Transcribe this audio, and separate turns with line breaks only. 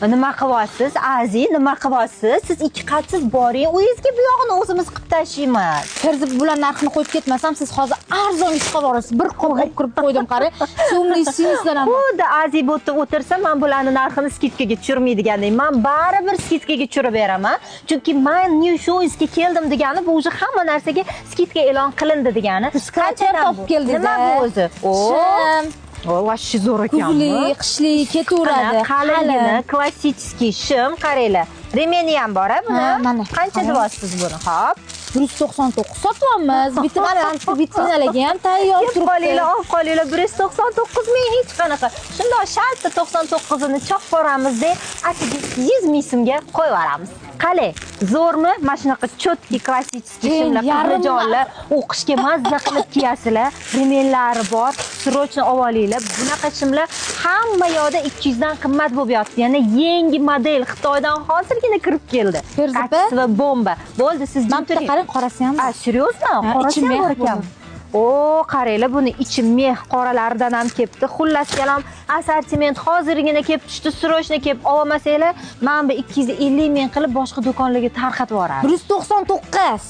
Nima qilyapsiz? Aziz, nima qilyapsiz? Siz ikki qatsiz boring, uyingizga bu yog'ini o'zimiz qilib tashlaymiz.
Kirdi bular narxini qo'yib ketmasam, siz hozir arzon ish qilib olasiz. Bir qop olib kirib qo'ydim, qarang. So'mni sizdan ham.
Xuddi Aziz bo'tib o'tirsa, men bularning narxini skidkaga tushirmaydigandek. Men baribir skidkaga tushirib beraman. Chunki men new showingizga keldim degani, bu o'zi hamma narsaga skidka e'lon qilindi degani.
Qanchadan topib keldingiz?
Nima bu o'zi? Vosh zo'r ekanmi?
Kuzli, qishli ketaveradi.
Qaligini, klassический shim, qaranglar. Remeni ham bor, buni.
Mana.
Qancha deyapsiz buni? Xo'p.
199 sotyapmiz. Vitrinalarga ham tayyor turibdi.
Olib qolinglar, 199 ming hech qanaqa. Shundoq shartta 99 ni chop boramiz-da, atigi 100 ming so'mga qo'yib yuboramiz. Qale, zo'rmi? Mana shunaqa cho'tki klassический shimlar, qiziljonlar, o'qishga mazza qilib kiyasizlar. Remenlari bor, srochni olinglar. Bunaqa shimlar hamma yoqda 200 dan qimmat bo'lib yotibdi. Yana yangi model Xitoydan hozirgina kirib keldi. Qachsi va bomba. Bo'ldi, siz
Mana qarang, qorasi ham.
Seriyozmi? Qorasi ham bor ekan. O, qaranglar, buni ichi meh qoralaridan ham kelibdi. Xullas kalam assortiment hozirgina kelib tushdi, srochni kelib olmasanglar, men bu 250 ming qilib boshqa do'konlarga tarqatib yuborardim.
199.